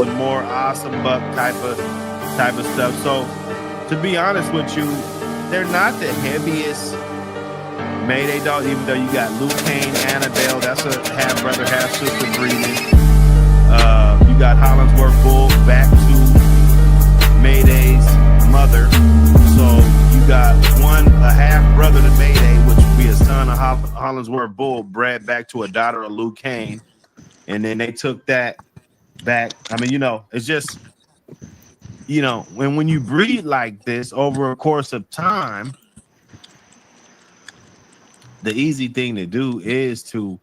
some more awesome buck type of stuff. So to be honest with you, they're not the heaviest Mayday dog, even though you got Luke Kane, Annabelle, that's a half brother, half sister breeding. You got Hollinsworth Bull back to Mayday's mother. So you got a half brother to Mayday, which would be a son of Hollinsworth Bull, bred back to a daughter of Luke Kane. And then they took that back. I mean, it's just, when you breed like this over a course of time, the easy thing to do is to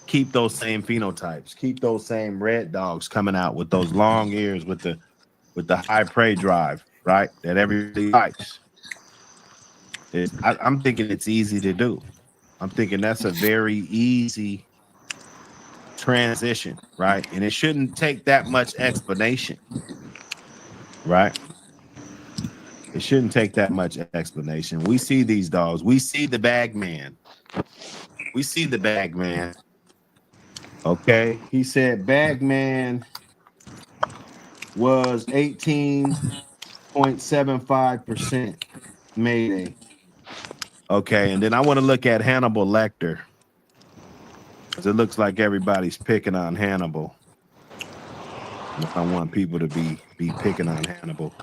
keep those same phenotypes, keep those same red dogs coming out with those long ears, with the high prey drive, right? That everybody likes. I'm thinking it's easy to do. I'm thinking that's a very easy transition, right? And it shouldn't take that much explanation, right? It shouldn't take that much explanation. We see these dogs. We see the bag man. We see the bag man. Okay. He said bag man was 18.75% Mayday. Okay. And then I want to look at Hannibal Lecter, because it looks like everybody's picking on Hannibal. I want people to be picking on Hannibal.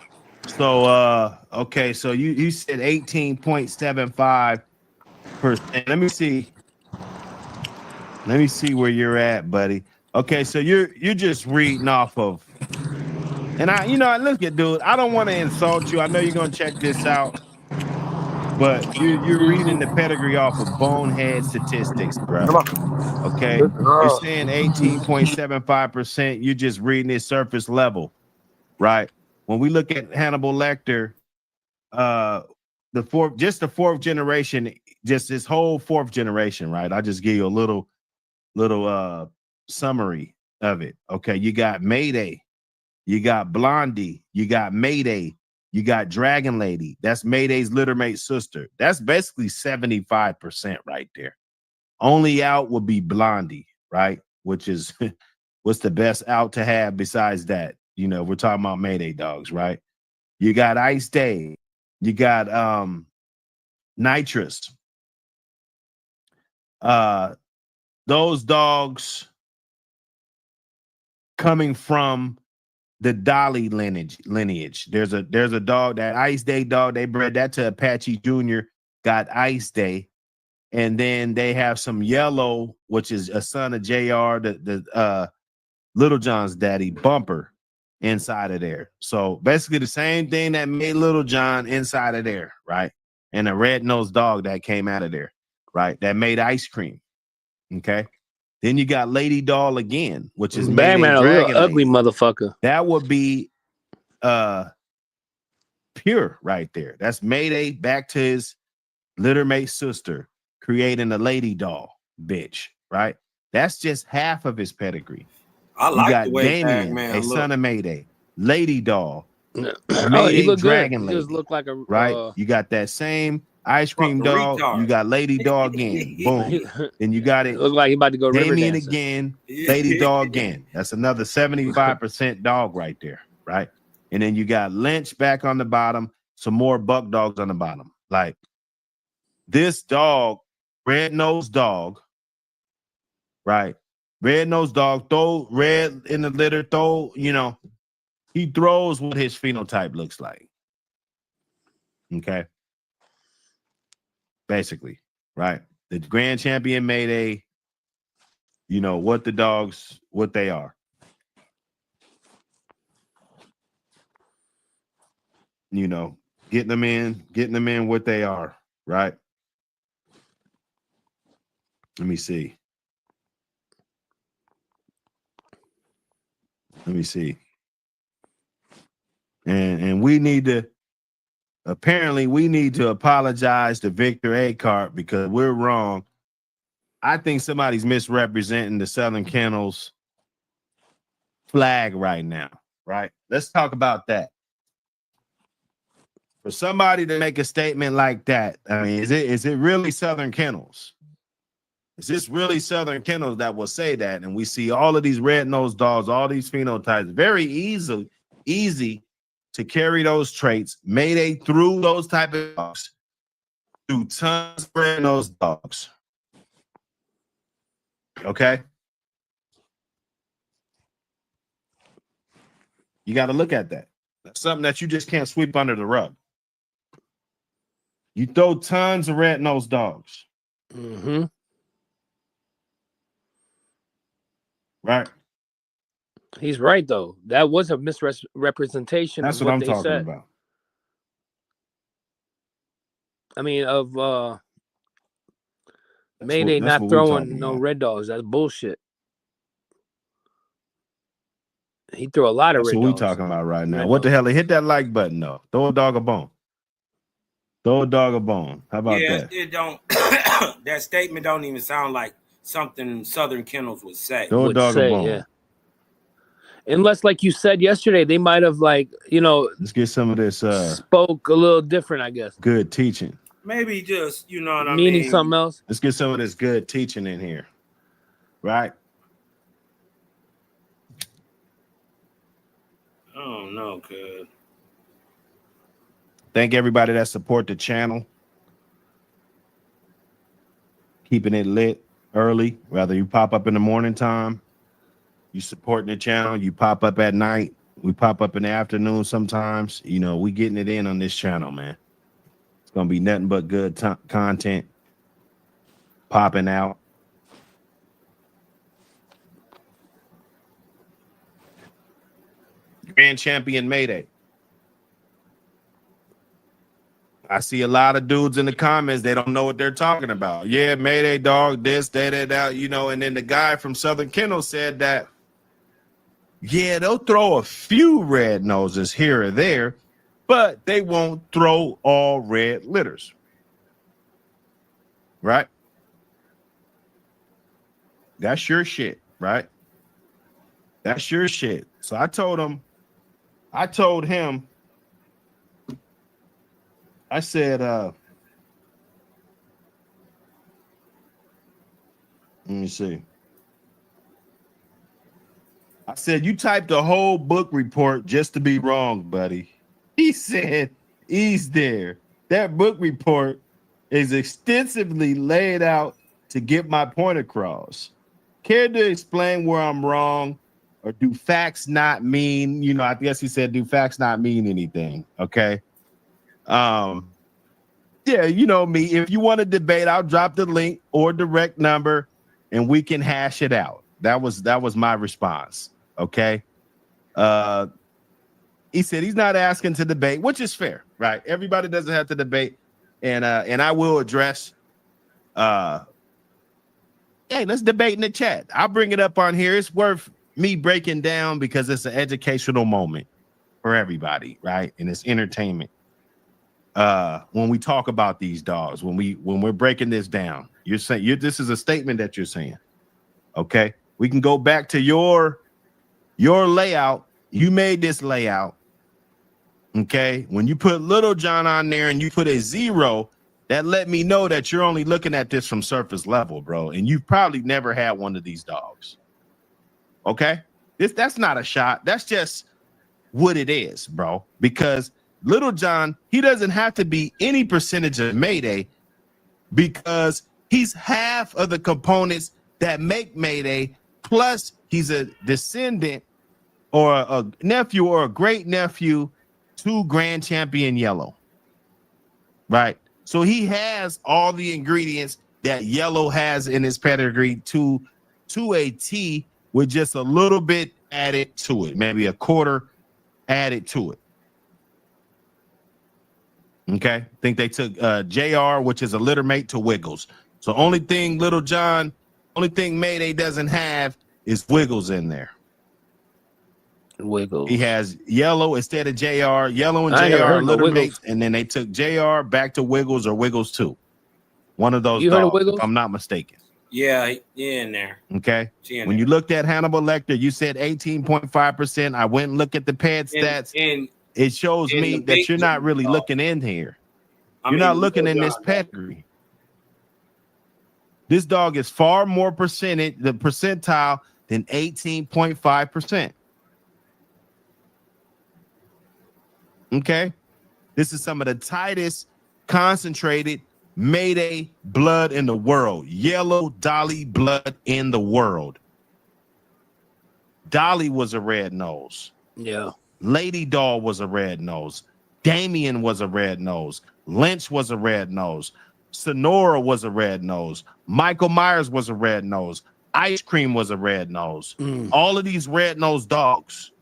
So okay, so you said 18.75%. Let me see where you're at, buddy. Okay, so you're just reading off of, and look at, dude, I don't want to insult you. I know you're gonna check this out, but you're reading the pedigree off of bonehead statistics, bro. Okay, you're saying 18.75%. You're just reading it surface level, right? When we look at Hannibal Lecter, the fourth generation, just this whole fourth generation, right? I'll just give you a little summary of it. Okay, you got Mayday, you got Blondie, you got Mayday, you got Dragon Lady. That's Mayday's littermate sister. That's basically 75% right there. Only out would be Blondie, right? Which is what's the best out to have besides that? We're talking about Mayday dogs, right? You got Ice Day, you got Nitrous. Those dogs coming from the Dolly lineage. There's a dog, that Ice Day dog, they bred that to Apache Jr., got Ice Day. And then they have some Yellow, which is a son of JR, the Little John's daddy, Bumper, inside of there. So basically the same thing that made Little John inside of there, right? And a red-nosed dog that came out of there, right? That made Ice Cream. Okay. Then you got Lady Doll again, which is Batman, a little ugly motherfucker. That would be Pure right there. That's Mayday back to his littermate sister, creating a Lady Doll bitch, right? That's just half of his pedigree. I like you got the way Damien, a son of Mayday, Lady Doll, Mayday Dragon Lady. He just looked like a right. You got that same Ice Cream dog. You got Lady Dog again. Boom. And you got it. Look like he about to go Damien again. Lady Dog again. That's another 75% dog right there, right? And then you got Lynch back on the bottom. Some more buck dogs on the bottom. Like this dog, red-nosed dog, right? Red-nosed dog, throw red in the litter, he throws what his phenotype looks like. Okay. Basically, right? The grand champion Mayday, what the dogs, what they are. Getting them in what they are, right? Let me see. And we need to apologize to Victor Acart because we're wrong. I think somebody's misrepresenting the Southern Kennels flag right now, right? Let's talk about that. For somebody to make a statement like that, I mean, is it really Southern Kennels? Is this really Southern kennels that will say that? And we see all of these red-nosed dogs, all these phenotypes, very easy to carry those traits. Mayday threw those type of dogs, through tons of red-nosed dogs. Okay? You got to look at that. That's something that you just can't sweep under the rug. You throw tons of red-nosed dogs. Mm-hmm. Right? He's right, though. That was a misrepresentation That's of what what I'm they talking said. about. I mean, of Mayday not throwing no red dogs. That's bullshit. He threw a lot of red dogs. That's what we talking about right now. What the hell? Hit that like button, though. Throw a dog a bone. Throw a dog a bone. How about that? It don't. That statement don't even sound like something Southern Kennels would say. Throw a dog a bone. Yeah. Unless, like you said yesterday, they might have, like, let's get some of this. Spoke a little different, I guess. Good teaching. Maybe just, you know what I mean? Meaning something else. Let's get some of this good teaching in here. Right? Oh, no, good. Thank everybody that support the channel. Keeping it lit early. Whether you pop up in the morning time, you supporting the channel, you pop up at night, we pop up in the afternoon sometimes. We getting it in on this channel, man. It's going to be nothing but good content popping out. Grand Champion Mayday. I see a lot of dudes in the comments, they don't know what they're talking about. Yeah, Mayday dog, this, that, and then the guy from Southern Kennel said that, yeah, they'll throw a few red noses here or there, but they won't throw all red litters. Right? That's your shit, right? That's your shit. So I told him, I said, let me see. I said, you typed a whole book report just to be wrong, buddy. He said, he's there. That book report is extensively laid out to get my point across. Care to explain where I'm wrong, or do facts not mean, I guess he said, do facts not mean anything? Okay. Yeah, you know me. If you want to debate, I'll drop the link or direct number and we can hash it out. That was my response. Okay. He said he's not asking to debate, which is fair, right? Everybody doesn't have to debate. And I will address hey, let's debate in the chat. I'll bring it up on here. It's worth me breaking down because it's an educational moment for everybody, right? And it's entertainment. When we talk about these dogs, when we're breaking this down, you're saying this is a statement that you're saying. Okay, we can go back to your layout. You made this layout. Okay, when you put Little John on there and you put a 0, that let me know that you're only looking at this from surface level, bro, and you've probably never had one of these dogs. Okay, that's not a shot. That's just what it is, bro, because Little John, he doesn't have to be any percentage of Mayday because he's half of the components that make Mayday, plus he's a descendant or a nephew or a great nephew to Grand Champion Yellow, right? So he has all the ingredients that Yellow has in his pedigree to a T, with just a little bit added to it, maybe a quarter added to it. Okay, I think they took JR, which is a litter mate, to Wiggles. So only thing Mayday doesn't have is Wiggles in there. Wiggles. He has Yellow instead of JR. Yellow and JR are litter mates, and then they took JR back to Wiggles or Wiggles 2. One of those dogs, if I'm not mistaken. Yeah, in there. Okay. When you looked at Hannibal Lecter, you said 18.5%. I went and looked at the pad stats. And it shows me that you're not really looking in here. You're not looking in this pedigree. This dog is far more the percentile than 18.5%. Okay. This is some of the tightest concentrated Mayday blood in the world. Yellow Dolly blood in the world. Dolly was a red nose. Yeah. Lady Doll was a red nose. Damien was a red nose. Lynch was a red nose. Sonora was a red nose. Michael Myers was a red nose. Ice Cream was a red nose. All of these red nose dogs.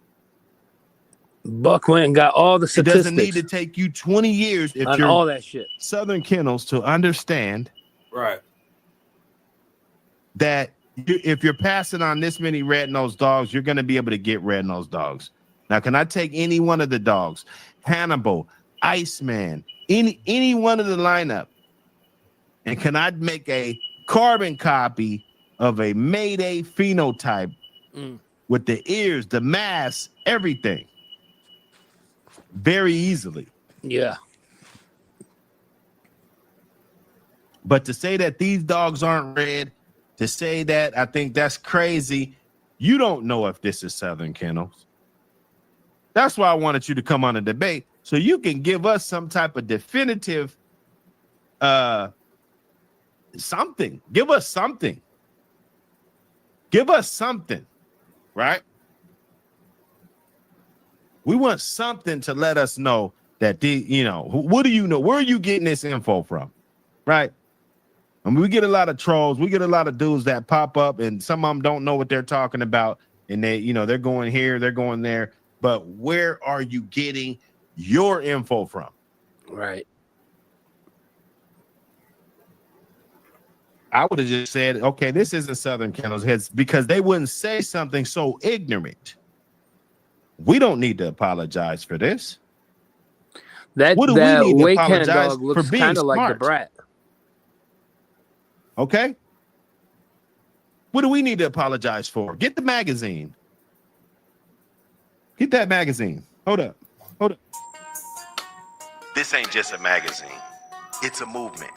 Buck went and got all the It statistics. doesn't need to take you 20 years if on you're all that shit. Southern Kennels to understand Right. that if you're passing on this many red nose dogs, you're going to be able to get red nose dogs. Now, can I take any one of the dogs? Hannibal, Iceman, any one of the lineup, and can I make a carbon copy of a Mayday phenotype with the ears, the mask, everything? Very easily. Yeah. But to say that these dogs aren't red, to say that, I think that's crazy. You don't know if this is Southern Kennels. That's why I wanted you to come on a debate so you can give us some type of definitive something. Give us something. Give us something, right? We want something to let us know that what do you know? Where are you getting this info from? Right? I mean, we get a lot of trolls. We get a lot of dudes that pop up, and some of them don't know what they're talking about, and they're going here, they're going there. But where are you getting your info from? Right. I would have just said, okay, this isn't Southern Kennels Heads, because they wouldn't say something so ignorant. We don't need to apologize for this. That What do we need to Wake Cannon apologize dog looks for being kind of like the smart? Brat. Okay. What do we need to apologize for? Get the magazine. Get that magazine. Hold up. This ain't just a magazine. It's a movement.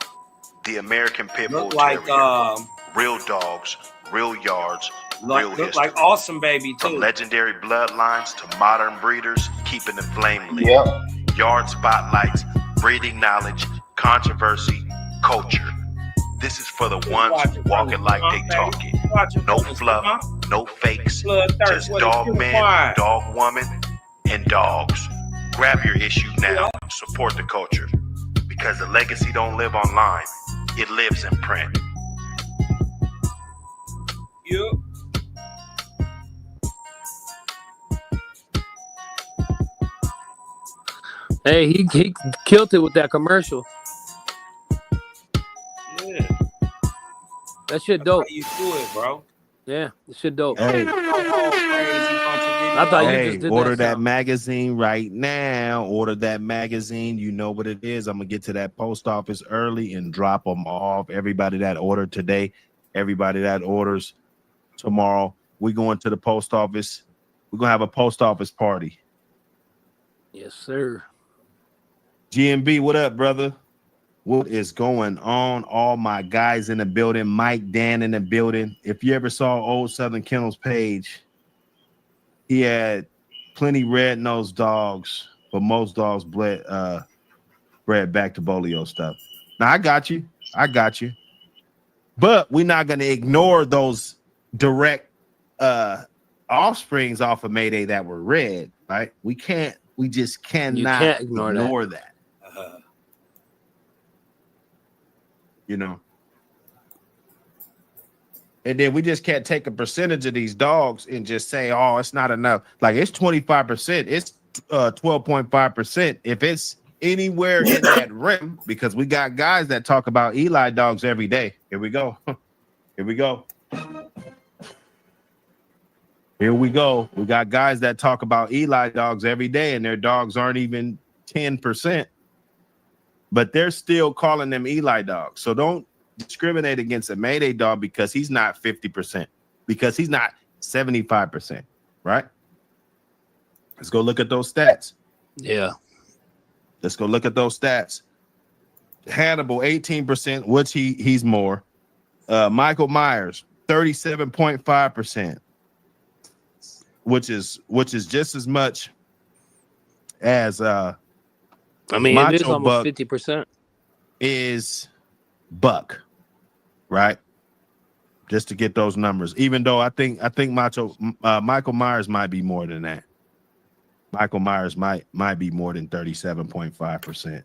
The American Pit Bull Look like Terrier. Real dogs, real yards, real look history. like Awesome Baby too. From legendary bloodlines to modern breeders, keeping the flame lit. Yep. Yard spotlights, breeding knowledge, controversy, culture. This is for the ones who walk it like they talk it. No fluff, no fakes, just dog man, dog woman, and dogs. Grab your issue now. Support the culture. Because the legacy don't live online. It lives in print. Yep. Hey, he killed it with that commercial. Yeah. That shit dope. How you do it, bro? Yeah, that shit dope. Hey, I thought you just did order that that sound. magazine right now. Order that magazine. You know what it is. I'm going to get to that post office early and drop them off. Everybody that ordered today, everybody that orders tomorrow, we going to the post office. We're going to have a post office party. Yes, sir. GMB, what up, brother? What is going on? All my guys in the building. Mike Dan in the building. If you ever saw Old Southern Kennels page, he had plenty red-nosed dogs, but most dogs bred back to Bolio stuff. Now, I got you. But we're not going to ignore those direct offsprings off of Mayday that were red, right? We just cannot ignore that. And then we just can't take a percentage of these dogs and just say, oh, it's not enough. Like, it's 25%. It's 12.5%. If it's anywhere in that rim, because we got guys that talk about Eli dogs every day. Here we go. We got guys that talk about Eli dogs every day, and their dogs aren't even 10%. But they're still calling them Eli dogs. So don't discriminate against a Mayday dog because he's not 50%, because he's not 75%, right? Let's go look at those stats. Yeah. Let's go look at those stats. Hannibal, 18%, which he's more. Michael Myers, 37.5%, which is just as much as I mean, it is Macho almost Buck 50%. is Buck, right? Just to get those numbers. Even though I think Michael Myers might be more than that. Michael Myers might be more than 37.5%.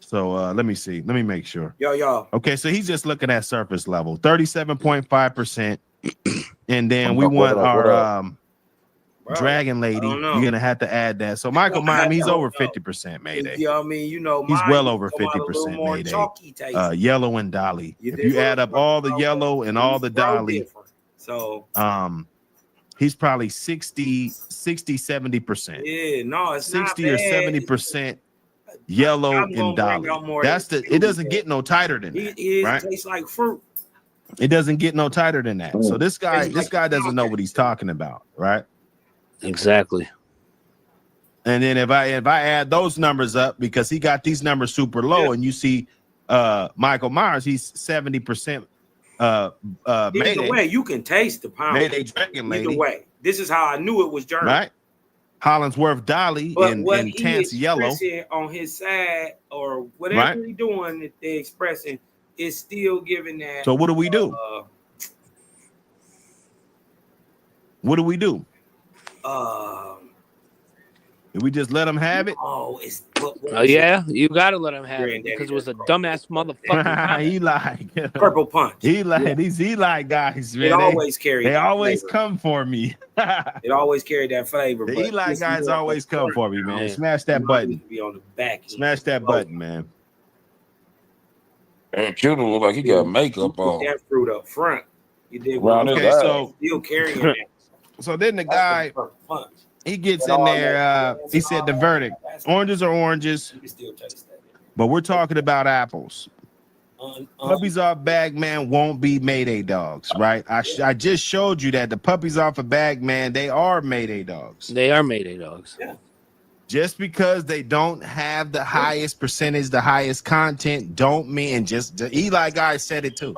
So let me see. Let me make sure. Yo. Okay, so he's just looking at surface level, 37.5%. And then we want our Bro, Dragon Lady. I don't know. You're gonna have to add that. So Michael Myers, he's over 50% Mayday. You know what I mean? You know, He's mine well used over to come out a little 50% more Mayday. chalky taste. Yellow and Dolly. You If dig you what add I'm up all talking the about? yellow and all the These grow Dolly, different. So he's probably 60-70%. yeah, no, it's 60 not or bad. 70% yellow I'm gonna and bring Dolly. out more That's than it doesn't get no tighter than it that, right? tastes like fruit. It doesn't get no tighter than that. So this guy doesn't know what he's talking about, right? Exactly. And then if I add those numbers up, because he got these numbers super low, and you see Michael Myers, he's 70% Either Mayday. way, you can taste the pound. Mayday Dragon Lady. Either way, this is how I knew it was German. Right? Hollingsworth Dolly and Tance Yellow on his side, or whatever he's doing that they're expressing, is still giving that. So what do we do? What do we do? Did we just let him have it? Oh, yeah, you gotta let him have it because it was a dumbass motherfucker. He like purple punch. He like these Eli guys, man. It always carried. They always flavor. Come for me. It always carried that flavor. The Eli guys always come for me, man. Smash that button. Be on the back. Smash that button, man. And Cuban look like he got makeup on. That fruit up front. You did okay, so still carrying that. So then the guy, he gets in there. He said the verdict: oranges are oranges, but we're talking about apples. Puppies off Bagman won't be Mayday dogs, right? I just showed you that the puppies off of Bagman, they are Mayday dogs. They are Mayday dogs. Yeah. Just because they don't have the highest percentage, the highest content, don't mean just the Eli guy said it too.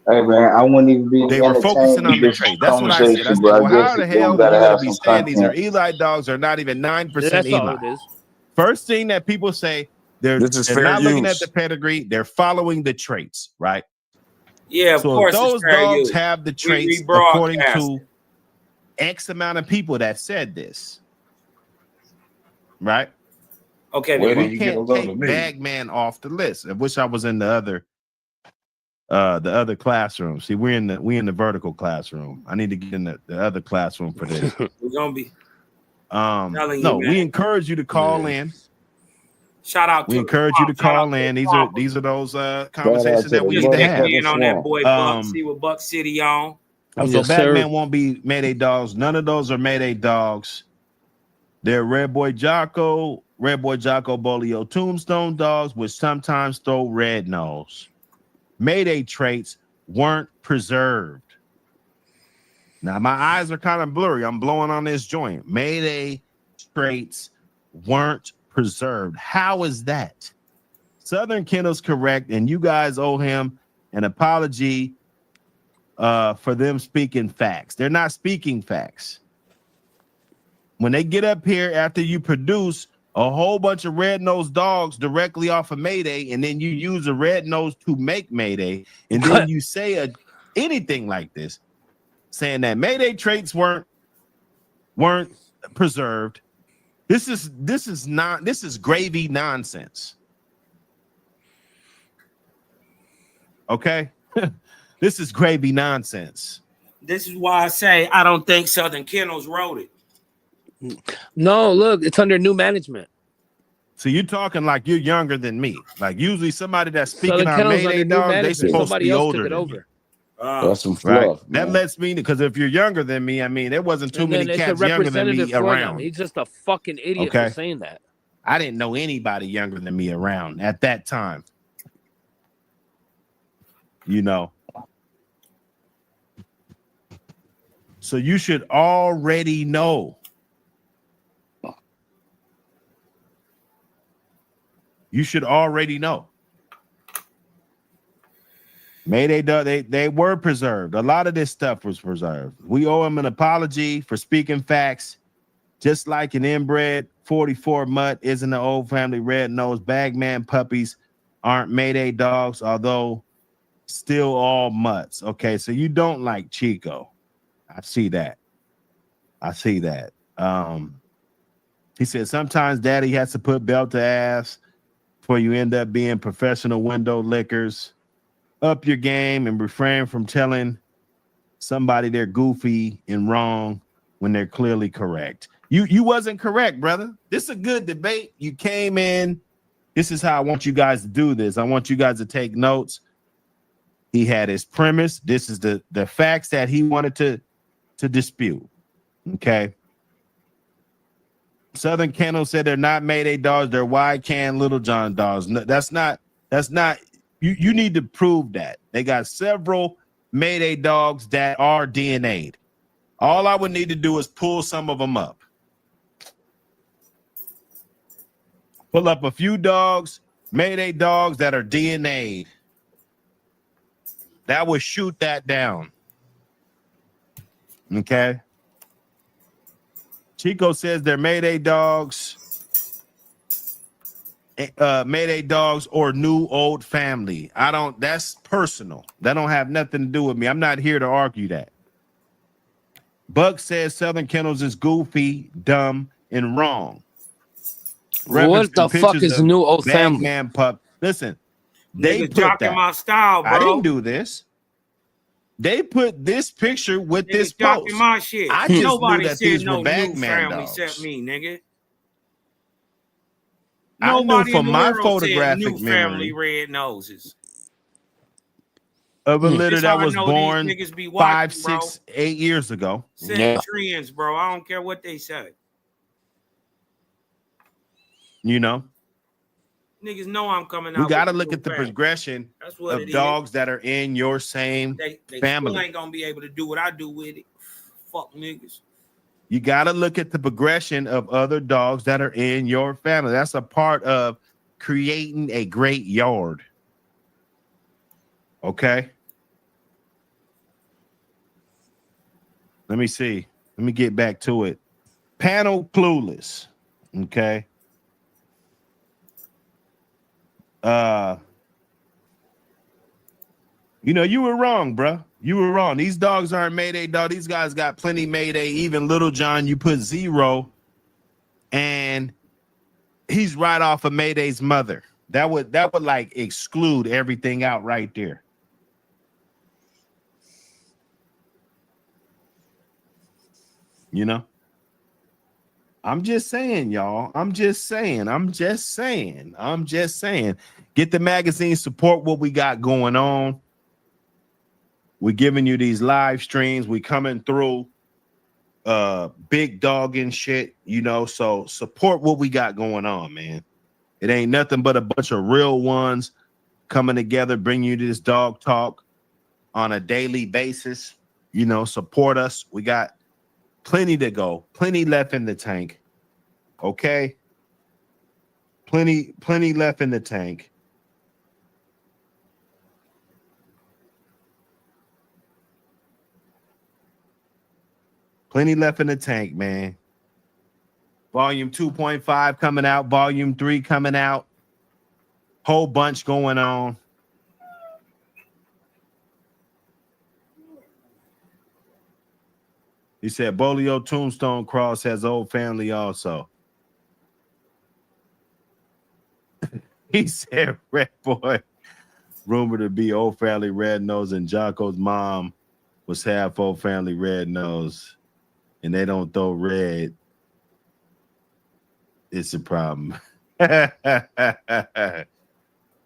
Hey man, I wouldn't even be. They were focusing on the trade. That's what I said. I said, well, how the hell are you going to be saying these are Eli dogs are not even 9% Eli? All it is. First thing that people say, they're not looking at the pedigree. They're following the traits, right? Yeah, of course. So those dogs have the traits according to X amount of people that said this, right? Okay, we can't take Bagman off the list. I wish I was in the other classroom. See, we're in the vertical classroom. I need to get in the other classroom for this. We're gonna be we encourage you to call in. Shout out to we encourage you to call in. These are those conversations that we need to have. On that boy Buck, see what Buck City on. So Batman won't be Mayday dogs. None of those are Mayday dogs. They're Red Boy Jocko Bolio Tombstone dogs, which sometimes throw red nose. Mayday traits weren't preserved. Now my eyes are kind of blurry. I'm blowing on this joint. Mayday traits weren't preserved. How is that? Southern Kennel's correct, and you guys owe him an apology for them speaking facts. They're not speaking facts. When they get up here after you produce a whole bunch of red-nosed dogs directly off of Mayday, and then you use a red nose to make Mayday, and then you say anything like this, saying that Mayday traits weren't preserved. This is gravy nonsense. Okay? This is gravy nonsense. This is why I say I don't think Southern Kennels wrote it. No, look, it's under new management. So you're talking like you're younger than me. Like usually somebody that's speaking Southern on Mayday dog, they supposed to be older than me. That's some fluff. That lets me, because if you're younger than me, I mean, there wasn't too many cats younger than me around. He's just a fucking idiot for saying that. I didn't know anybody younger than me around at that time. You know. So you should already know. You should already know. Mayday dog, they were preserved. A lot of this stuff was preserved. We owe him an apology for speaking facts. Just like an inbred 44 mutt isn't an old family red-nosed bagman, puppies aren't Mayday dogs, although still all mutts. Okay, so you don't like Chico. I see that. He said sometimes daddy has to put belt to ass before you end up being professional window lickers. Up your game and refrain from telling somebody they're goofy and wrong when they're clearly correct. You wasn't correct, brother. This is a good debate. You came in. This is how I want you guys to do this. I want you guys to take notes. He had his premise. This is the facts that he wanted to dispute. Okay. Southern Kennel said they're not Mayday dogs. They're wide can Little John dogs. No, that's not. You need to prove that. They got several Mayday dogs that are DNA'd. All I would need to do is pull some of them up. Pull up a few dogs, Mayday dogs that are DNA'd. That would shoot that down. Okay. Chico says they're Mayday dogs. Mayday dogs or new old family. That's personal. That don't have nothing to do with me. I'm not here to argue that. Buck says Southern Kennels is goofy, dumb, and wrong. What the fuck is new old family? Man pup. Listen, they put jocking my style, bro. I didn't do this. They put this picture with this post. My shit. I just Nobody knew that said these no were bag new man family dogs. except me, nigga. I knew from my photographic new memory family red noses of a litter that was born be watching, 5, 6, 8 years ago. Trends, bro. I don't care what they say. You know, niggas know I'm coming out. We got to look at the progression of dogs that are in your same family. Still ain't gonna be able to do what I do with it. Fuck niggas. You got to look at the progression of other dogs that are in your family. That's a part of creating a great yard. Okay. Let me see. Let me get back to it. Panel clueless. Okay. You know, you were wrong, bro. You were wrong. These dogs aren't Mayday dog. These guys got plenty Mayday. Even Little John, you put 0, and he's right off of Mayday's mother. That would like exclude everything out right there. You know? I'm just saying, y'all. I'm just saying. Get the magazine, support what we got going on. We're giving you these live streams. We coming through big dog and shit, you know, so support what we got going on, man. It ain't nothing but a bunch of real ones coming together, bring you this dog talk on a daily basis. You know, support us. We got plenty to go, plenty left in the tank. Okay. Plenty left in the tank. Plenty left in the tank, man. Volume 2.5 coming out. Volume 3 coming out. Whole bunch going on. He said Bolio Tombstone Cross has old family also. He said Red Boy, rumored to be old family red nose, and Jocko's mom was half old family red nose. And they don't throw red, it's a problem. Hey,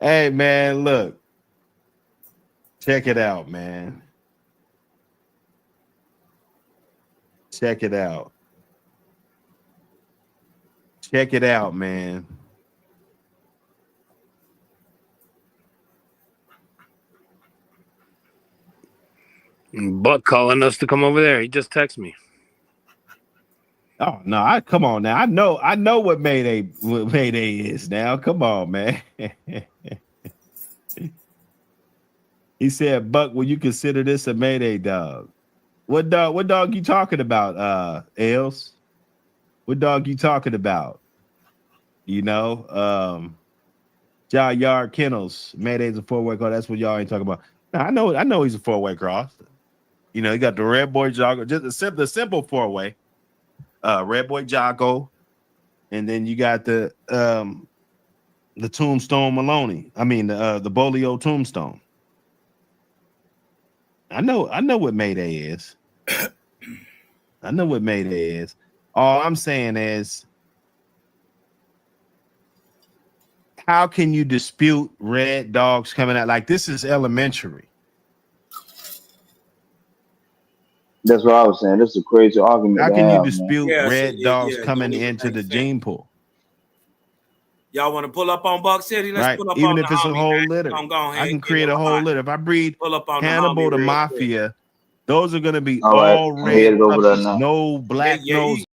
man, look. Check it out, man. Check it out. Check it out, man. Buck calling us to come over there. He just texted me. Oh no! Come on now. I know what Mayday is now. Come on, man. He said, Buck, will you consider this a Mayday dog? What dog you talking about, Els? What dog you talking about? You know, Yard Kennels, Mayday's a 4-way cross. That's what y'all ain't talking about. No, I know he's a 4-way cross. You know, he got the Red Boy Jocko, just the simple 4-way. Red Boy Jocko, and then you got the Tombstone Maloney. I mean the Bolio Tombstone. I know what Mayday is. I know what Mayday is. All I'm saying is, how can you dispute Red Dogs coming out? Like, this is elementary. That's what I was saying. This is a crazy argument. How to can you have, dispute man. Red Dogs coming don't even into the make gene pool? Y'all want to pull up on Buck City? Let's Right. pull up Even on if the it's a homie, whole man. litter, Go I ahead, can get create it a whole on. litter. If I breed Pull up on Hannibal the to homie real quick. Mafia, those are going to be all right, all I'm red headed over there puppies, now. no black Yeah, nose.